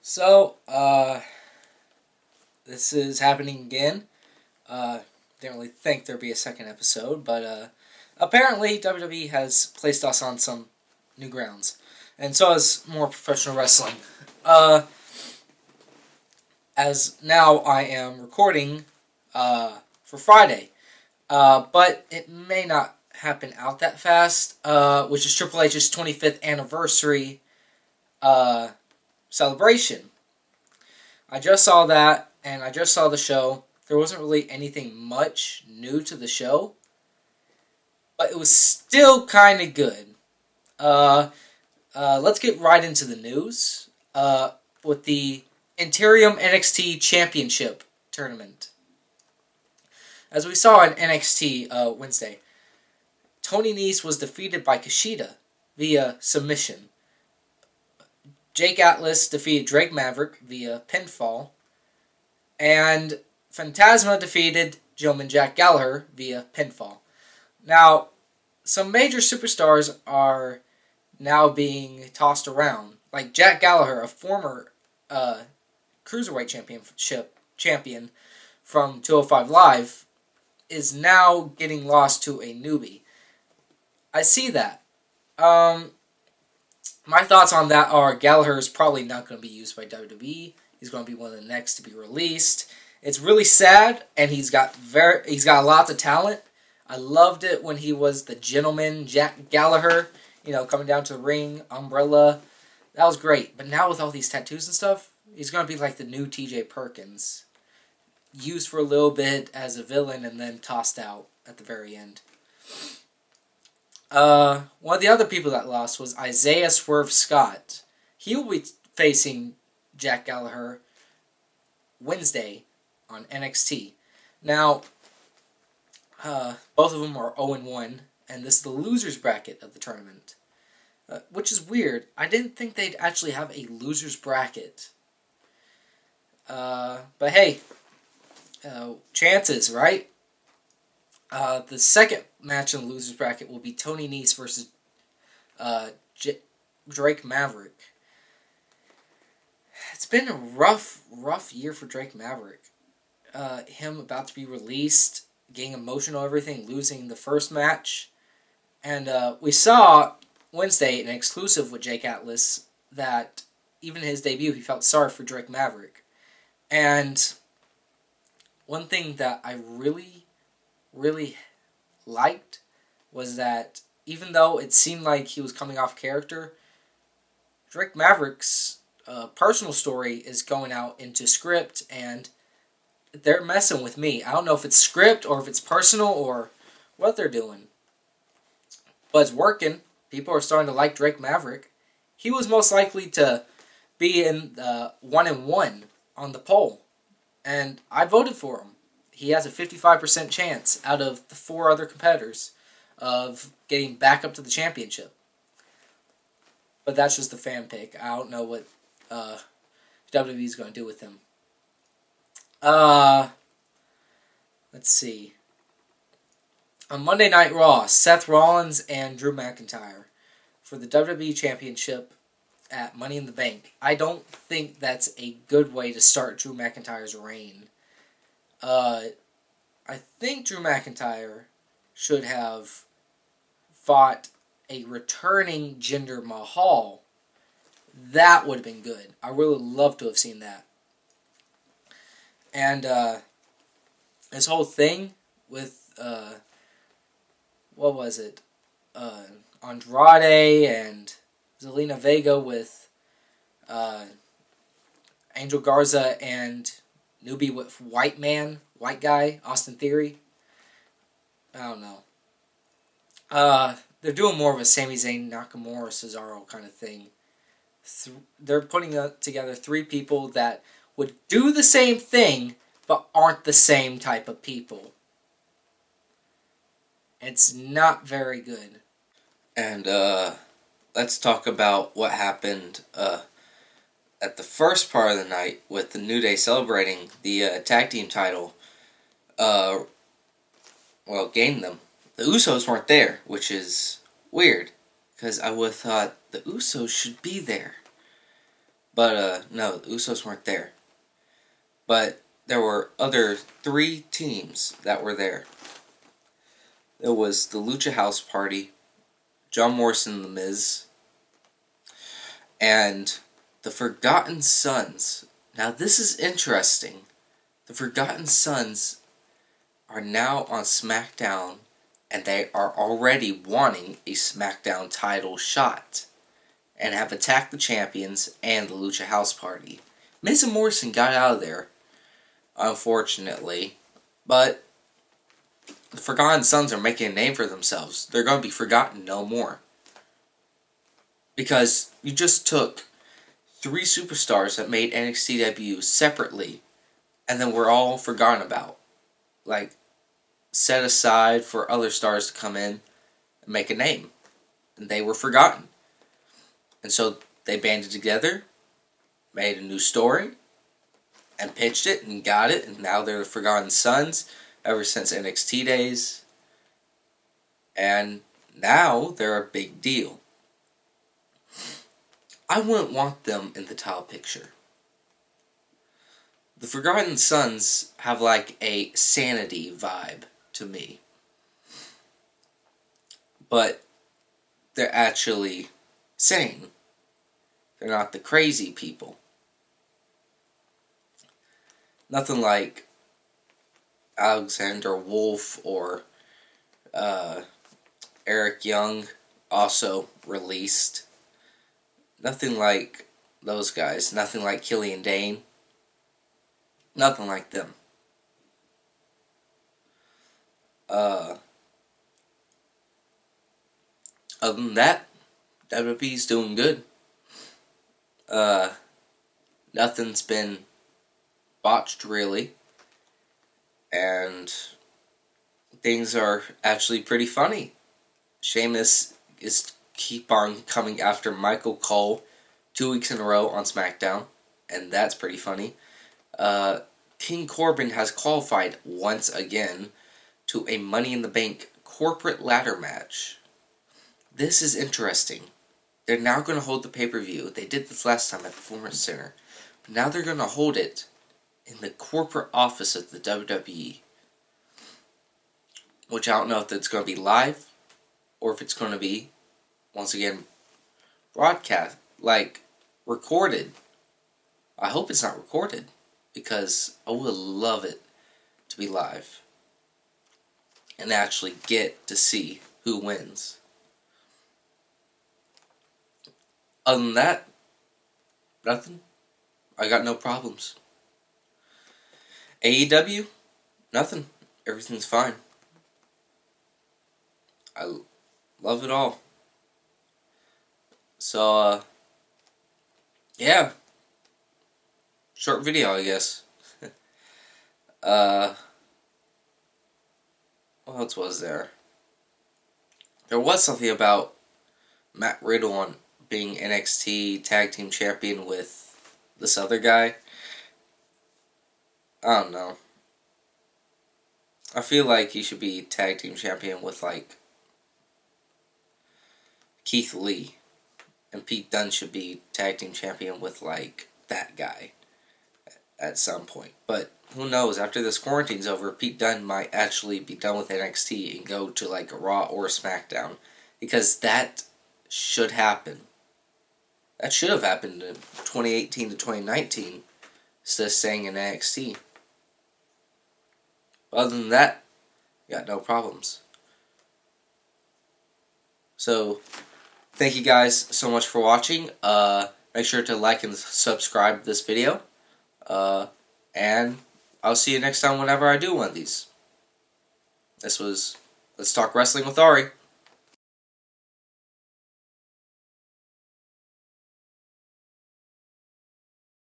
So, this is happening again. Didn't really think there'd be a second episode, but apparently WWE has placed us on some new grounds, and so has more professional wrestling. As now I am recording for Friday, but it may not happen out that fast, which is Triple H's 25th anniversary celebration. I just saw that, and I just saw the show. There wasn't really anything much new to the show, but it was still kind of good. Let's get right into the news with the Interim NXT Championship Tournament. As we saw in NXT Wednesday, Tony Nese was defeated by Kushida via submission. Jake Atlas defeated Drake Maverick via pinfall. And Phantasma defeated Gentleman Jack Gallagher via pinfall. Now, some major superstars are now being tossed around. Like Jack Gallagher, a former Cruiserweight champion from 205 Live, is now getting lost to a newbie. I see that. My thoughts on that are Gallagher is probably not going to be used by WWE. He's going to be one of the next to be released. It's really sad, and he's got lots of talent. I loved it when he was the gentleman Jack Gallagher, coming down to the ring, umbrella. That was great. But now with all these tattoos and stuff, he's going to be like the new T.J. Perkins. Used for a little bit as a villain and then tossed out at the very end. One of the other people that lost was Isaiah Swerve Scott. He will be facing Jack Gallagher Wednesday on NXT. Now, both of them are 0-1, and this is the loser's bracket of the tournament. Which is weird. I didn't think they'd actually have a loser's bracket. But hey, chances, right? The second match in the loser's bracket will be Tony Nese versus Drake Maverick. It's been a rough year for Drake Maverick. Him about to be released, getting emotional, everything, losing the first match. And we saw Wednesday an exclusive with Jake Atlas that even his debut, he felt sorry for Drake Maverick. And one thing that I really liked was that even though it seemed like he was coming off character, Drake Maverick's personal story is going out into script, and they're messing with me. I don't know if it's script or if it's personal or what they're doing, but it's working. People are starting to like Drake Maverick. He was most likely to be in 1-1 on the poll, and I voted for him. He has a 55% chance out of the 4 other competitors of getting back up to the championship. But that's just the fan pick. I don't know what WWE is going to do with him. Let's see. On Monday Night Raw, Seth Rollins and Drew McIntyre for the WWE Championship at Money in the Bank. I don't think that's a good way to start Drew McIntyre's reign. I think Drew McIntyre should have fought a returning Jinder Mahal. That would have been good. I really would love to have seen that. And this whole thing with, what was it? Andrade and Zelina Vega with Angel Garza and newbie with white guy, Austin Theory. I don't know. They're doing more of a Sami Zayn, Nakamura, Cesaro kind of thing. They're putting together 3 people that would do the same thing, but aren't the same type of people. It's not very good. And let's talk about what happened at the first part of the night with the New Day celebrating the tag team title. Gained them. The Usos weren't there, which is weird, because I would have thought the Usos should be there. But, no, the Usos weren't there. But there were other 3 teams that were there. It was the Lucha House Party, John Morrison and The Miz, and the Forgotten Sons. Now, this is interesting. The Forgotten Sons are now on SmackDown, and they are already wanting a SmackDown title shot, and have attacked the champions and the Lucha House Party. Miz and Morrison got out of there, unfortunately, but the Forgotten Sons are making a name for themselves. They're going to be forgotten no more. Because you just took 3 superstars that made NXT debuts separately, and then were all forgotten about. Like, set aside for other stars to come in and make a name. And they were forgotten. And so they banded together, made a new story, and pitched it and got it, and now they're the Forgotten Sons ever since NXT days. And now they're a big deal. I wouldn't want them in the title picture. The Forgotten Sons have like a sanity vibe to me. But they're actually sane. They're not the crazy people. Nothing like Alexander Wolf or Eric Young, also released. Nothing like those guys. Nothing like Killian Dane. Nothing like them. Other than that, WWE's doing good. Nothing's been botched, really. And things are actually pretty funny. Sheamus is keep on coming after Michael Cole 2 weeks in a row on SmackDown, and that's pretty funny. King Corbin has qualified once again to a Money in the Bank corporate ladder match. This is interesting. They're now going to hold the pay-per-view. They did this last time at the Performance Center. But now they're going to hold it in the corporate office of the WWE. Which I don't know if it's going to be live, or if it's going to be, once again, broadcast, like, recorded. I hope it's not recorded, because I would love it to be live. And actually get to see who wins. Other than that, nothing. I got no problems. AEW, nothing. Everything's fine. I love it all. So, yeah. Short video, I guess. What else was there? There was something about Matt Riddle on being NXT Tag Team Champion with this other guy. I don't know. I feel like he should be Tag Team Champion with, like, Keith Lee. And Pete Dunne should be Tag Team Champion with, like, that guy at some point. But who knows? After this quarantine's over, Pete Dunne might actually be done with NXT and go to, like, a Raw or a SmackDown. Because that should happen. That should have happened in 2018 to 2019 instead of staying in NXT. Other than that, got no problems. So, thank you guys so much for watching. Make sure to like and subscribe to this video. And I'll see you next time whenever I do one of these. This was Let's Talk Wrestling with Ari.